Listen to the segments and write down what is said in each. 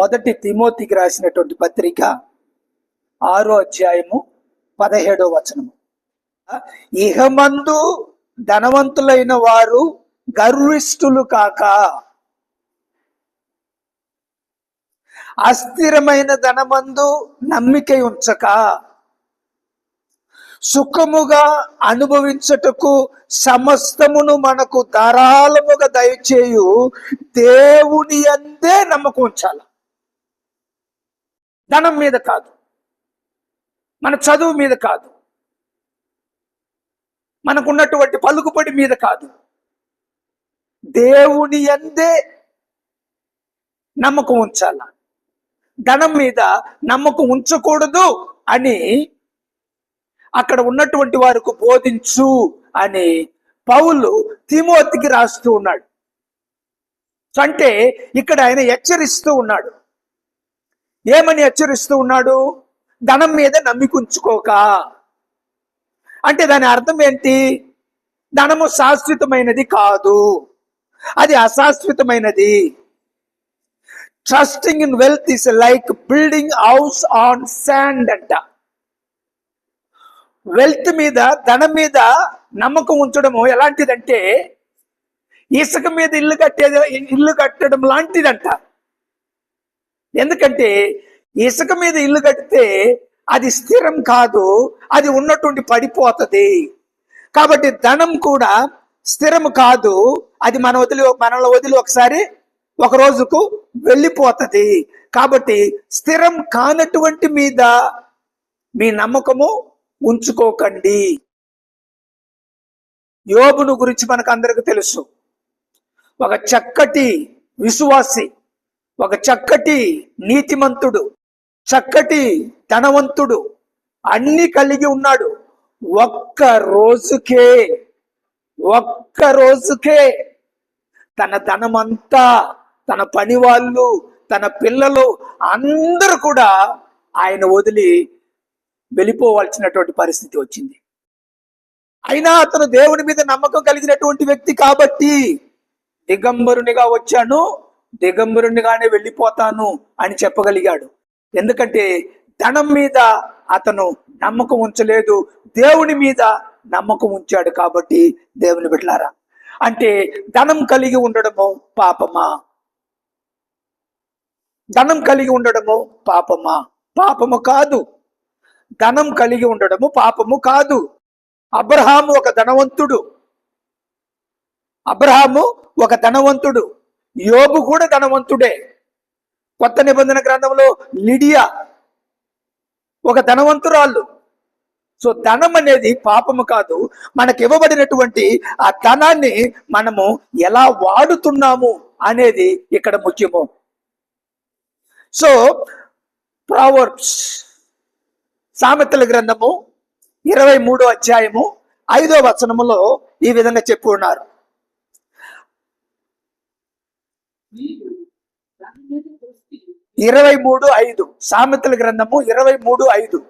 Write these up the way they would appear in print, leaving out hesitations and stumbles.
మొదటి తిమోతికి రాసినటువంటి పత్రిక 6వ అధ్యాయము 17వ వచనము. ఇహమందు ధనవంతులైన వారు గర్విష్ఠులు కాక, అస్థిరమైన ధనమందు నమ్మిక ఉంచక, సుఖముగా అనుభవించుటకు సమస్తమును మనకు ధారాళముగా దయచేయు దేవుని యందే నమ్మకం ఉంచాలి. ధనం మీద కాదు, మన చదువు మీద కాదు, మనకున్నటువంటి పలుకుబడి మీద కాదు, దేవుని యందే నమ్మకం ఉంచాల. ధనం మీద నమ్మకం ఉంచకూడదు అని అక్కడ ఉన్నటువంటి వారికి బోధించు అని పౌలు తిమోతికి రాస్తూ ఉన్నాడు. అంటే ఇక్కడ ఆయన హెచ్చరిస్తూ ఉన్నాడు. ఏమని హెచ్చరిస్తూ ఉన్నాడు? ధనం మీద నమ్మిక ఉంచుకోక. అంటే దాని అర్థం ఏంటి? ధనము శాశ్వతమైనది కాదు, అది అశాశ్వతమైనది. Trusting in wealth is like building house on sand అంట. వెల్త్ మీద, ధనం మీద నమ్మకం ఉంచడము ఎలాంటిదంటే ఇసుక మీద ఇల్లు కట్టడం లాంటిదంట. ఎందుకంటే ఇసుక మీద ఇల్లు కడితే అది స్థిరం కాదు, అది ఉన్నటువంటి పడిపోతుంది. కాబట్టి ధనం కూడా స్థిరం కాదు, అది మనల్ని వదిలి ఒకసారి ఒక రోజుకు వెళ్ళిపోతుంది. కాబట్టి స్థిరం కానటువంటి మీద మీ నమ్మకము ఉంచుకోకండి. యోబును గురించి మనకు అందరికి తెలుసు. ఒక చక్కటి విశ్వాసి, ఒక చక్కటి నీతిమంతుడు, చక్కటి ధనవంతుడు, అన్ని కలిగి ఉన్నాడు. ఒక్క రోజుకే తన ధనమంతా, తన పని వాళ్ళు, తన పిల్లలు అందరూ కూడా ఆయన వదిలి వెళ్ళిపోవాల్సినటువంటి పరిస్థితి వచ్చింది. అయినా అతను దేవుని మీద నమ్మకం కలిగినటువంటి వ్యక్తి కాబట్టి దిగంబరునిగా వచ్చాను, దిగంబరునిగానే వెళ్ళిపోతాను అని చెప్పగలిగాడు. ఎందుకంటే ధనం మీద అతను నమ్మకం ఉంచలేదు, దేవుని మీద నమ్మకం ఉంచాడు. కాబట్టి దేవుని బిడ్డలారా, అంటే ధనం కలిగి ఉండడము పాపమా? ధనం కలిగి ఉండడము పాపమా? పాపము కాదు. ధనం కలిగి ఉండడము పాపము కాదు. అబ్రహాము ఒక ధనవంతుడు, యోబు కూడా ధనవంతుడే. కొత్త నిబంధన గ్రంథంలో లిడియా ఒక ధనవంతురాళ్ళు. సో ధనం అనేది పాపము కాదు. మనకి ఇవ్వబడినటువంటి ఆ ధనాన్ని మనము ఎలా వాడుతున్నాము అనేది ఇక్కడ ముఖ్యము. సో ప్రావర్బ్స్, సామెతల గ్రంథము 23వ అధ్యాయము 5వ వచనములో ఈ విధంగా చెప్పి ఉన్నారు. సామెతల గ్రంథము 23:5.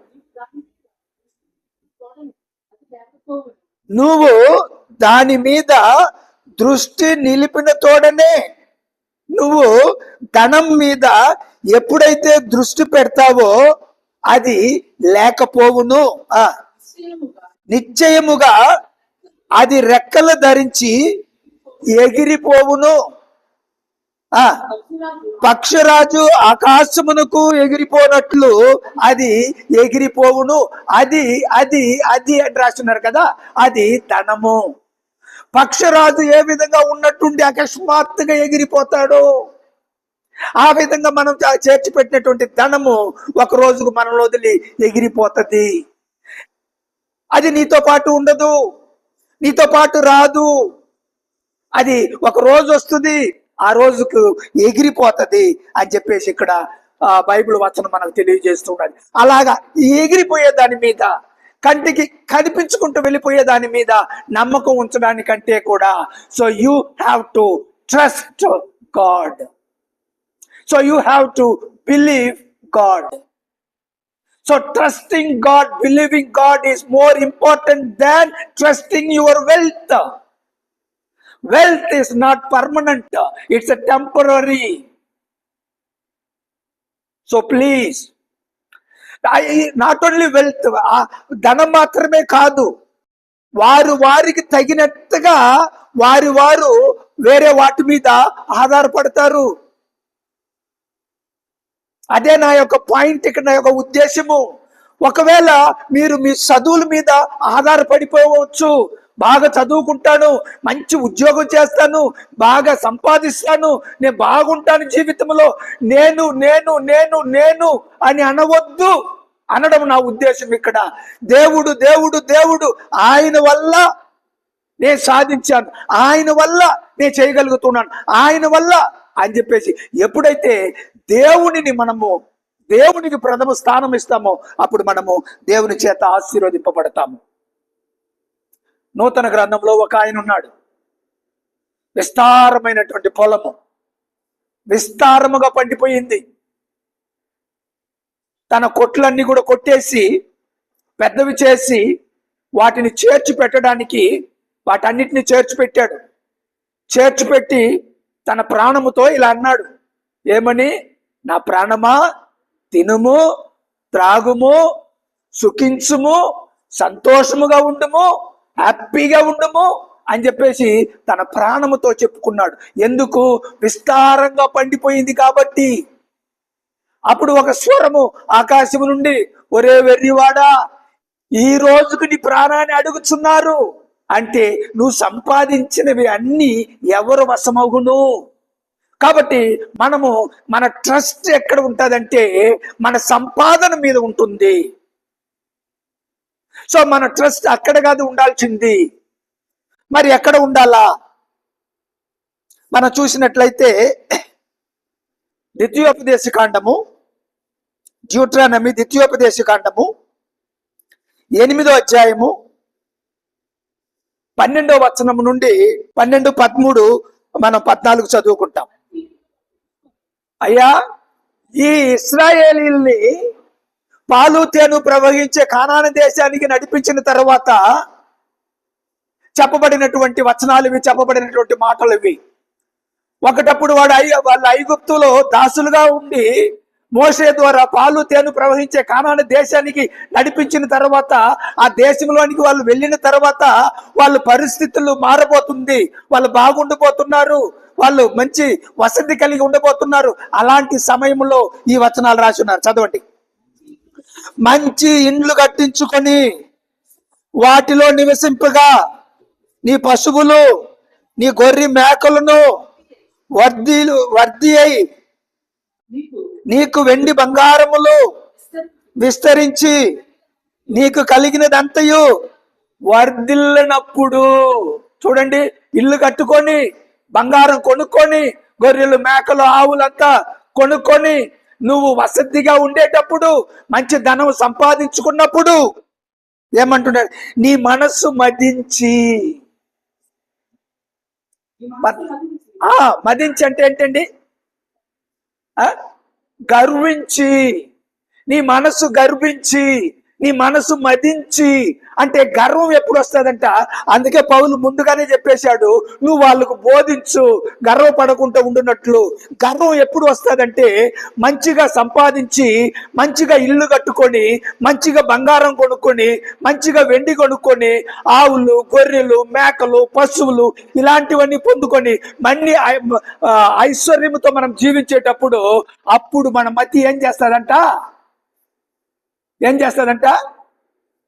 నువ్వు దాని మీద దృష్టి నిలిపిన తోడనే, నువ్వు ధనం మీద ఎప్పుడైతే దృష్టి పెడతావో అది లేకపోవును, నిశ్చయముగా అది రెక్కలు ధరించి ఎగిరిపోవును. పక్షరాజు ఆకాశమునకు ఎగిరిపోనట్లు అది ఎగిరిపోవును. అది అది అది అని రాస్తున్నారు కదా, అది ధనము. పక్షరాజు ఏ విధంగా ఉన్నట్టుండి అకస్మాత్తుగా ఎగిరిపోతాడో, ఆ విధంగా మనం చేర్చి పెట్టినటువంటి ధనము ఒక రోజుకు మనలో వదిలి ఎగిరిపోతుంది. అది నీతో పాటు ఉండదు, నీతో పాటు రాదు. అది ఒక రోజు వస్తుంది, ఆ రోజుకు ఎగిరిపోతుంది అని చెప్పేసి ఇక్కడ బైబిల్ వచనం మనకు తెలియజేస్తున్నది. అలాగా ఎగిరిపోయే దాని మీద, కంటికి కనిపించుకుంటూ వెళ్ళిపోయే దాని మీద నమ్మకం ఉంచడానికంటే కూడా, so you have to trust God. So you have to believe God. So trusting God, believing God is more important than trusting your wealth. Wealth is not permanent, it's a temporary. So please, not only wealth, ధనం మాత్రమే కాదు, వారికి తగినట్టుగా వారు వేరే వాటి మీద ఆధారపడతారు. అదే నా యొక్క పాయింట్, ఇక్కడ నా యొక్క ఉద్దేశము. ఒకవేళ మీరు మీ చదువుల మీద ఆధారపడిపోవచ్చు. బాగా చదువుకుంటాను, మంచి ఉద్యోగం చేస్తాను, బాగా సంపాదిస్తాను, నేను బాగుంటాను జీవితంలో, నేను నేను నేను నేను అని అనవద్దు. అనడం నా ఉద్దేశం ఇక్కడ. దేవుడు దేవుడు దేవుడు, ఆయన వల్ల నేను సాధించాను, ఆయన వల్ల నేను చేయగలుగుతున్నాను, ఆయన వల్ల అని చెప్పేసి ఎప్పుడైతే దేవునికి ప్రథమ స్థానం ఇస్తామో అప్పుడు మనము దేవుని చేత ఆశీర్వదింపబడతాము. నూతన గ్రంథంలో ఒక ఆయన ఉన్నాడు, విస్తారమైనటువంటి పొలము విస్తారముగా పండిపోయింది. తన కొట్లన్నీ కూడా కొట్టేసి పెద్దవి చేసి వాటిని చేర్చి పెట్టడానికి వాటన్నిటిని చేర్చి పెట్టాడు. చేర్చి పెట్టి తన ప్రాణముతో ఇలా అన్నాడు, ఏమని? నా ప్రాణమా, తినుము, త్రాగుము, సుఖించుము, సంతోషముగా ఉండుము, హ్యాపీగా ఉండుము అని చెప్పేసి తన ప్రాణముతో చెప్పుకున్నాడు. ఎందుకు? విస్తారంగా పండిపోయింది కాబట్టి. అప్పుడు ఒక స్వరము ఆకాశము నుండి, ఒరే వెర్రివాడా, ఈ రోజుకు నీ ప్రాణాన్ని అడుగుచున్నారు అంటే నువ్వు సంపాదించినవి అన్ని ఎవరు వశమగును? కాబట్టి మన ట్రస్ట్ ఎక్కడ ఉంటుందంటే మన సంపాదన మీద ఉంటుంది. సో మన ట్రస్ట్ అక్కడ కాదు ఉండాల్సింది. మరి ఎక్కడ ఉండాలా? మనం చూసినట్లయితే ద్వితీయోపదేశకాండము, డ్యూట్రానమీ ద్వితీయోపదేశకాండము 8వ అధ్యాయము 12వ వచనము నుండి 12, 13 మనం 14 చదువుకుంటాం. అయ్యా, ఈ ఇశ్రాయేలీల్ని పాలు తేను ప్రవహించే కానాను దేశానికి నడిపించిన తర్వాత చెప్పబడినటువంటి వచనాలు ఇవి, చెప్పబడినటువంటి మాటలు ఇవి. ఒకటప్పుడు వాళ్ళ ఐగుప్తులో దాసులుగా ఉండి మోషే ద్వారా పాలు తేను ప్రవహించే కానాను దేశానికి నడిపించిన తర్వాత ఆ దేశంలోనికి వాళ్ళు వెళ్ళిన తర్వాత వాళ్ళ పరిస్థితులు మారబోతుంది, వాళ్ళు బాగుండిపోతున్నారు, వాళ్ళు మంచి వసతి కలిగి ఉండబోతున్నారు. అలాంటి సమయంలో ఈ వచనాలు రాసి ఉన్నారు, చదవండి. మంచి ఇండ్లు కట్టించుకొని వాటిలో నివసింపగా నీ పశువులు నీ గొర్రె మేకలను వర్ధి అయి నీకు వెండి బంగారములు విస్తరించి నీకు కలిగినదంతయు వర్ధిల్లినప్పుడు. చూడండి, ఇల్లు కట్టుకొని బంగారం కొనుక్కొని గొర్రెలు మేకలు ఆవులంతా కొనుక్కొని నువ్వు వసతిగా ఉండేటప్పుడు మంచి ధనం సంపాదించుకున్నప్పుడు ఏమంటున్నాడు? నీ మనస్సు మదించి. మదించి అంటే ఏంటండి? గర్వించి, నీ మనసు గర్వించి, నీ మనసు మదించి. అంటే గర్వం ఎప్పుడు వస్తుందంట? అందుకే పౌలు ముందుగానే చెప్పేశాడు, నువ్వు వాళ్ళకు బోధించు గర్వపడకుండా ఉండునట్లు. గర్వం ఎప్పుడు వస్తుందంటే మంచిగా సంపాదించి, మంచిగా ఇల్లు కట్టుకొని, మంచిగా బంగారం కొనుక్కొని, మంచిగా వెండి కొనుక్కొని, ఆవులు గొర్రెలు మేకలు పశువులు ఇలాంటివన్నీ పొందుకొని మన్ని ఐశ్వర్యముతో మనం జీవించేటప్పుడు అప్పుడు మన మతి ఏం చేస్తుందంట?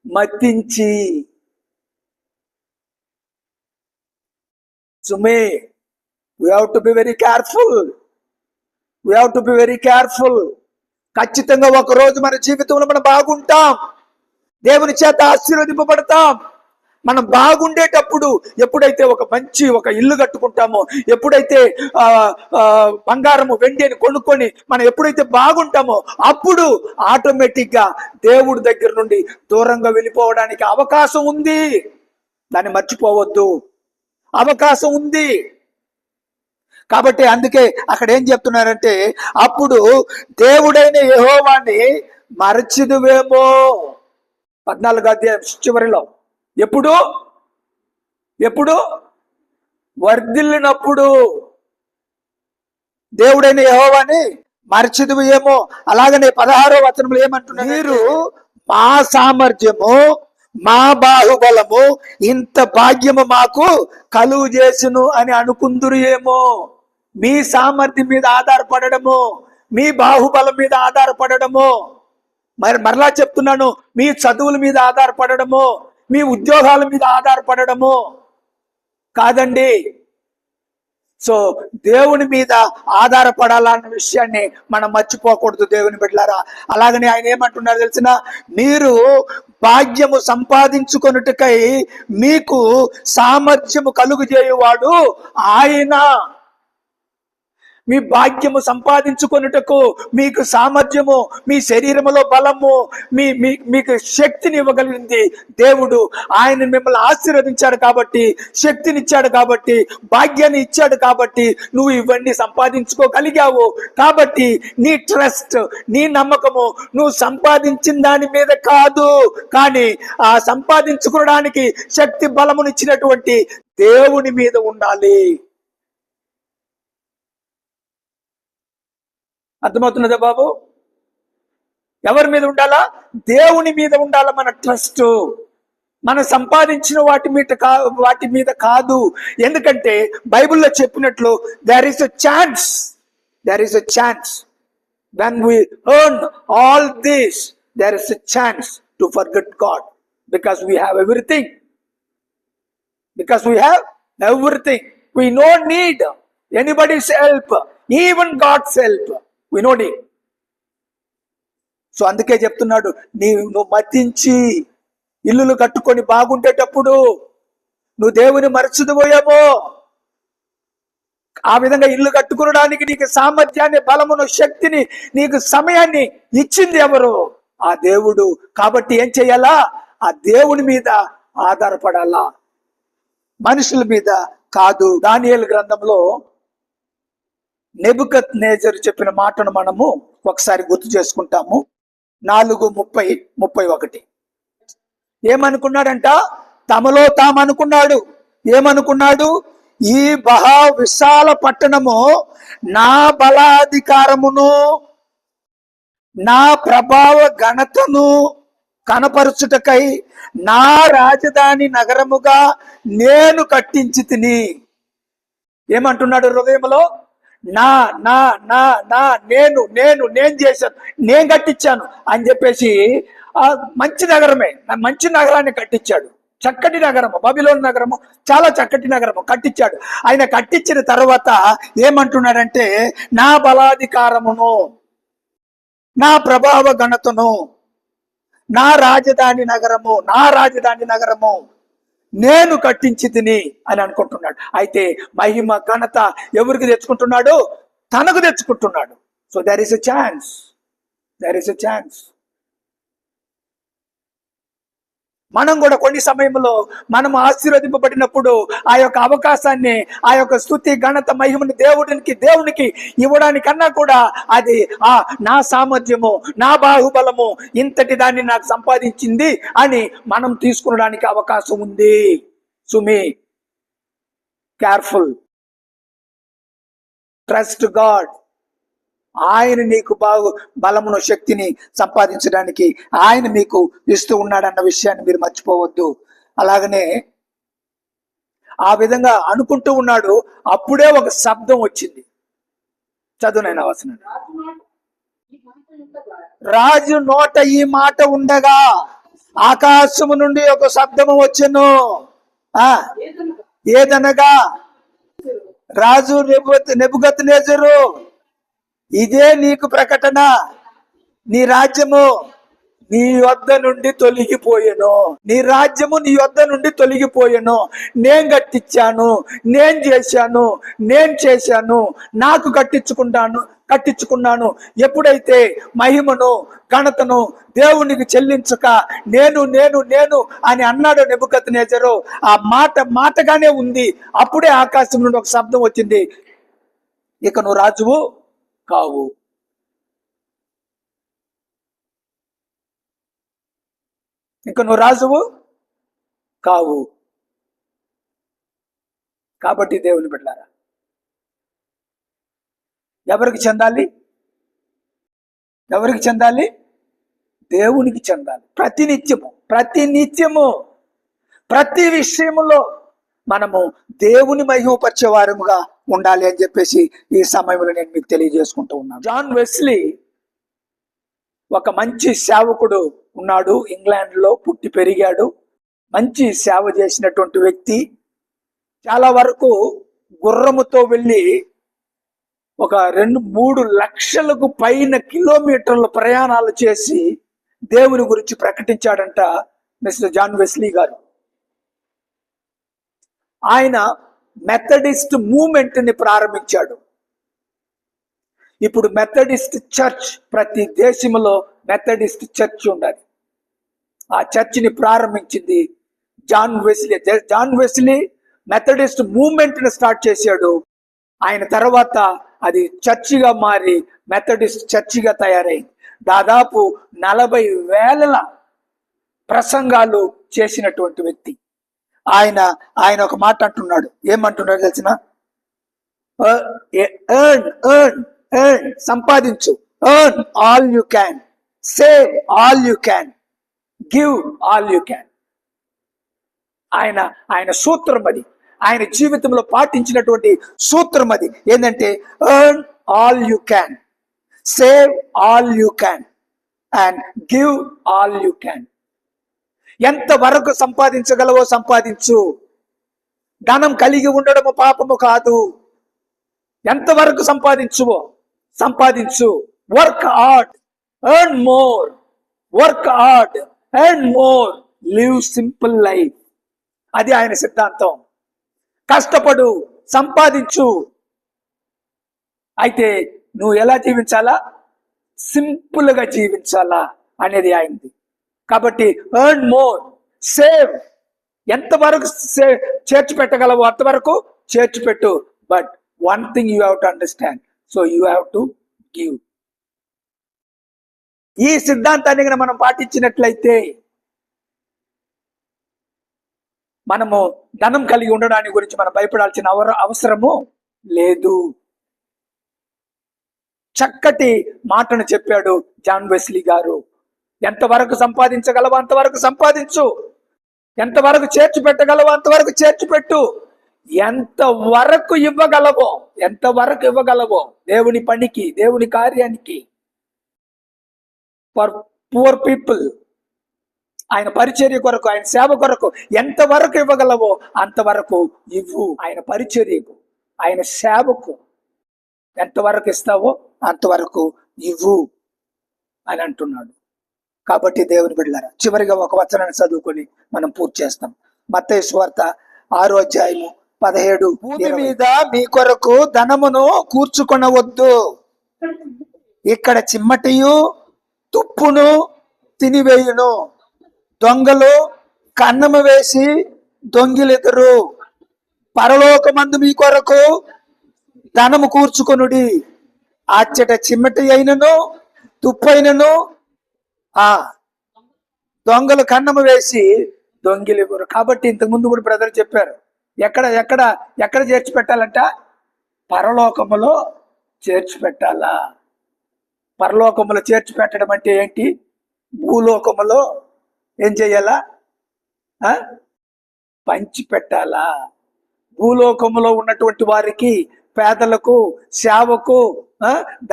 మతించి. సుమే, we have to be very careful. ఖచ్చితంగా ఒక రోజు మన జీవితంలో మనం బాగుంటాం, దేవుని చేత ఆశీర్వదింపబడతాం. మనం బాగుండేటప్పుడు ఎప్పుడైతే ఒక ఇల్లు కట్టుకుంటామో, ఎప్పుడైతే బంగారము వెండిని కొనుక్కొని మనం ఎప్పుడైతే బాగుంటామో అప్పుడు ఆటోమేటిక్ గా దేవుడి దగ్గర నుండి దూరంగా వెళ్ళిపోవడానికి అవకాశం ఉంది. దాన్ని మర్చిపోవద్దు, అవకాశం ఉంది. కాబట్టి అందుకే అక్కడ ఏం చెప్తున్నారంటే, అప్పుడు దేవుడైన యెహోవాని మరచిదువేమో. 14వ అధ్యాయం చివరిలో ఎప్పుడు వర్ధిల్లినప్పుడు దేవుడైన యెహోవాని మరచిదువు ఏమో. అలాగనే 16వ వచనంలో ఏమంటున్నారు, మీరు మా సామర్థ్యము మా బాహుబలము ఇంత భాగ్యము మాకు కలుగు చేసును అని అనుకుందురు ఏమో. మీ సామర్థ్యం మీద ఆధారపడము, మీ బాహుబలం మీద ఆధారపడము, మరలా చెప్తున్నాను, మీ చదువుల మీద ఆధారపడము, మీ ఉద్యోగాల మీద ఆధారపడము కాదండి. సో దేవుని మీద ఆధారపడాలన్న విషయాన్ని మనం మర్చిపోకూడదు దేవుని బిడ్డలారా. అలాగనే ఆయన ఏమంటున్నారు తెలిసిన, మీరు భాగ్యము సంపాదించుకొనుటకై మీకు సామర్థ్యము కలుగు చేయువాడు ఆయన. మీ భాగ్యము సంపాదించుకొనుటకు మీకు సామర్థ్యము, మీ శరీరములో బలము, మీకు శక్తిని ఇవ్వగలిగింది దేవుడు. ఆయన మిమ్మల్ని ఆశీర్వదించాడు కాబట్టి, శక్తినిచ్చాడు కాబట్టి, భాగ్యాన్ని ఇచ్చాడు కాబట్టి నువ్వు ఇవన్నీ సంపాదించుకోగలిగావు. కాబట్టి నీ ట్రస్ట్, నీ నమ్మకము నువ్వు సంపాదించిన దాని మీద కాదు, కానీ ఆ సంపాదించుకోవడానికి శక్తి బలమునిచ్చినటువంటి దేవుని మీద ఉండాలి. అర్థమవుతున్నదా బాబు? ఎవరి మీద ఉండాలా? దేవుని మీద ఉండాలా మన ట్రస్ట్. మనం సంపాదించిన వాటి మీద కాదు. ఎందుకంటే బైబిల్లో చెప్పినట్లు there is a chance when we earn all this, there is a chance to forget God, because we have everything. We don't need anybody's help, even God's help. We know it. So అందుకే చెప్తున్నాడు, నువ్వు మతించి ఇల్లులు కట్టుకొని బాగుండేటప్పుడు నువ్వు దేవుని మరచిపోయామో. ఆ విధంగా ఇల్లు కట్టుకోవడానికి నీకు సామర్థ్యాన్ని, బలమును, శక్తిని, నీకు సమయాన్ని ఇచ్చింది ఎవరు? ఆ దేవుడు. కాబట్టి ఏం చెయ్యాలా? ఆ దేవుని మీద ఆధారపడాలా, మనుషుల మీద కాదు. దానియేలు గ్రంథంలో నెబుకద్నెజరు చెప్పిన మాటను మనము ఒకసారి గుర్తు చేసుకుంటాము. 4:30-31 ఏమనుకున్నాడంట? తమలో తామనుకున్నాడు. ఏమనుకున్నాడు? ఈ మహా విశాల పట్టణము నా బలాధికారమును నా ప్రభావ ఘనతను కనపరుచుటకై నా రాజధాని నగరముగా నేను కట్టించి తిని. ఏమంటున్నాడు హృదయంలో? నా నా నా నా నేను నేను నేను చేశాను, నేను కట్టించాను అని చెప్పేసి మంచి నగరమే, మంచి నగరాన్ని కట్టించాడు. చక్కటి నగరము, బబిలోను నగరము చాలా చక్కటి నగరము కట్టించాడు. ఆయన కట్టించిన తర్వాత ఏమంటున్నాడంటే, నా బలాధికారమును నా ప్రభావ ఘనతను నా రాజధాని నగరము నేను కట్టించి తిని అని అనుకుంటున్నాడు. అయితే మహిమ ఘనత ఎవరికి తెచ్చుకుంటున్నాడు? తనకు తెచ్చుకుంటున్నాడు. So there is a chance. మనం కూడా కొన్ని సమయంలో మనం ఆశీర్వదింపబడినప్పుడు ఆ యొక్క అవకాశాన్ని, ఆ యొక్క స్తుతి, ఘనత, మహిమని దేవునికి ఇవ్వడానికన్నా కూడా అది నా సామర్థ్యము, నా బాహుబలము ఇంతటి దాన్ని నాకు సంపాదించింది అని మనం తీసుకునడానికి అవకాశం ఉంది. సుమి, కేర్ఫుల్, ట్రస్ట్ గాడ్. ఆయన నీకు బలమును, శక్తిని సంపాదించడానికి ఆయన మీకు ఇస్తూ ఉన్నాడన్న విషయాన్ని మీరు మర్చిపోవద్దు. అలాగనే ఆ విధంగా అనుకుంటూ ఉన్నాడు. అప్పుడే ఒక శబ్దం వచ్చింది. చదువునైనా వచనం. రాజు నోట ఈ మాట ఉండగా ఆకాశము నుండి ఒక శబ్దము వచ్చెను. ఏదనగా, రాజు నెబుకద్నెజరు, ఇదే నీకు ప్రకటన, నీ రాజ్యము నీ వద్ద నుండి తొలగిపోయెను. నేను కట్టించాను, నేను చేశాను, నాకు కట్టించుకున్నాను. ఎప్పుడైతే మహిమను, ఘనతను దేవునికి చెల్లించక నేను అని అన్నాడు నెబుకద్నెజరు, ఆ మాటగానే ఉంది. అప్పుడే ఆకాశం నుండి ఒక శబ్దం వచ్చింది, ఇక నువ్వు రాజువు కావు. కాబట్టి దేవుని బిడ్డలారా, ఎవరికి చెందాలి? ఎవరికి చెందాలి? దేవునికి చెందాలి. ప్రతినిత్యము ప్రతి విషయములో మనము దేవుని మహిమపరిచే వారముగా ఉండాలి అని చెప్పేసి ఈ సమయంలో నేను మీకు తెలియజేసుకుంటూ ఉన్నాను. జాన్ వెస్లీ ఒక మంచి సేవకుడు ఉన్నాడు. ఇంగ్లాండ్లో పుట్టి పెరిగాడు. మంచి సేవ చేసినటువంటి వ్యక్తి. చాలా వరకు గుర్రముతో వెళ్ళి ఒక 2-3 లక్షలకు పైన కిలోమీటర్ల ప్రయాణాలు చేసి దేవుని గురించి ప్రకటించాడంట మిస్టర్ జాన్ వెస్లీ గారు. ఆయన మెథడిస్ట్ మూవ్మెంట్ ని ప్రారంభించాడు. ఇప్పుడు మెథడిస్ట్ చర్చ్, ప్రతి దేశంలో మెథడిస్ట్ చర్చ్ ఉండాలి. ఆ చర్చిని ప్రారంభించింది John Wesley. John Wesley Methodist movement ని స్టార్ట్ చేశాడు. ఆయన తర్వాత అది చర్చిగా మారి మెథడిస్ట్ చర్చిగా తయారైంది. దాదాపు 40,000 ప్రసంగాలు చేసినటువంటి వ్యక్తి. ఆయన ఒక మాట అంటున్నాడు. ఏమంటున్నాడు తెలిసిన? ఎర్న్ సంపాదించు, earn all you can, save all you can, give all you can. ఆయన సూత్రం అది. ఆయన జీవితంలో పాటించినటువంటి సూత్రం అది. ఏంటంటే earn all you can, save all you can and give all you can. ఎంతవరకు సంపాదించగలవో సంపాదించు. ధనం కలిగి ఉండడము పాపము కాదు. ఎంతవరకు సంపాదించు. Work hard, earn more. Work hard, earn more, live simple life. అది ఆయన సిద్ధాంతం. కష్టపడు, సంపాదించు. అయితే నువ్వు ఎలా జీవించాలా? సింపుల్ గా జీవించాలా అనేది ఆయనది. కాబట్టి ఎర్న్ మోర్, సేవ్. ఎంతవరకు చేర్చి పెట్టగలవు అంతవరకు చేర్చి పెట్టు. But one thing you have to understand, so you have to give. ఈ సిద్ధాంతాన్ని మనం పాటించినట్లయితే మనము ధనం కలిగి ఉండడానికి గురించి మనం భయపడాల్సిన అవసరము లేదు. చక్కటి మాటను చెప్పాడు జాన్ వెస్లీ గారు. ఎంతవరకు సంపాదించగలవో అంతవరకు సంపాదించు. ఎంతవరకు చేర్చి పెట్టగలవో అంతవరకు చేర్చి పెట్టు. ఎంతవరకు ఇవ్వగలవో దేవుని పనికి, దేవుని కార్యానికి, ఫర్ పువర్ పీపుల్, ఆయన పరిచర్య కొరకు, ఆయన సేవ కొరకు ఎంతవరకు ఇవ్వగలవో అంతవరకు ఇవ్వు. ఆయన పరిచర్యకు, ఆయన సేవకు ఎంతవరకు ఇస్తావో అంతవరకు ఇవ్వు అని అంటున్నాడు. కాబట్టి దేవుని బిడ్డలారా, చివరిగా ఒక వచనాన్ని చదువుకొని మనం పూర్తి చేస్తాం. మత్తయి సువార్త 6వ అధ్యాయము 17. భూమి మీద మీ కొరకు ధనమును కూర్చుకొనవద్దు, ఇక్కడ చిమ్మటియు తుప్పును తినివేయును, దొంగలు కన్నము వేసి దొంగిలెదరు. పరలోకమందు మీ కొరకు ధనము కూర్చుకొనుడి, అచ్చట చిమ్మటి అయినను తుప్పైనను దొంగలు కన్నము వేసి దొంగిలెవరు. కాబట్టి ఇంతకు ముందు కూడా బ్రదర్ చెప్పారు, ఎక్కడ చేర్చి పెట్టాలంట? పరలోకములో చేర్చి పెట్టాలా. పరలోకములో చేర్చి పెట్టడం అంటే ఏంటి? భూలోకములో ఏం చెయ్యాలా? పంచి పెట్టాలా. భూలోకములో ఉన్నటువంటి వారికి, పేదలకు, సేవకు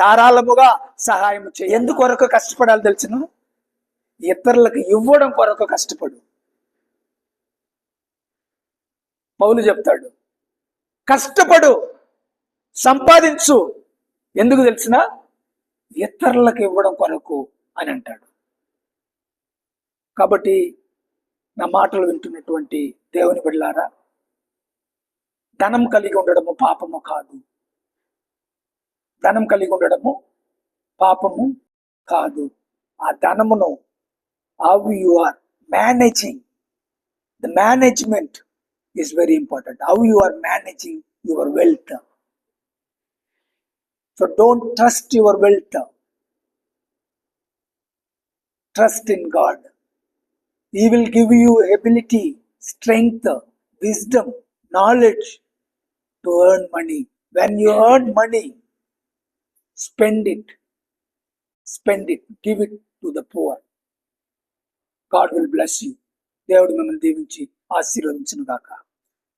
ధారాళముగా సహాయం చేయ. ఎందుకొరకు కష్టపడాలి తెలిసిన? ఇతరులకు ఇవ్వడం కొరకు కష్టపడు. పౌలు చెప్తాడు, కష్టపడు, సంపాదించు. ఎందుకు తెలిసిన? ఇతరులకు ఇవ్వడం కొరకు అని అంటాడు. కాబట్టి నా మాటలు వింటున్నటువంటి దేవుని బిడ్డలారా, ధనం కలిగి ఉండడము పాపము కాదు. ధనం కలిగి ఉండడము పాపము కాదు. ఆ ధనమును how you are managing, the management is very important. How you are managing your wealth. So don't trust your wealth. Trust in God. He will give you ability, strength, wisdom, knowledge to earn money. When you earn money, spend it. Spend it, give it to the poor. God will bless you. దేవుడు మిమ్మల్ని దీవించి ఆశీర్వదించును గాక.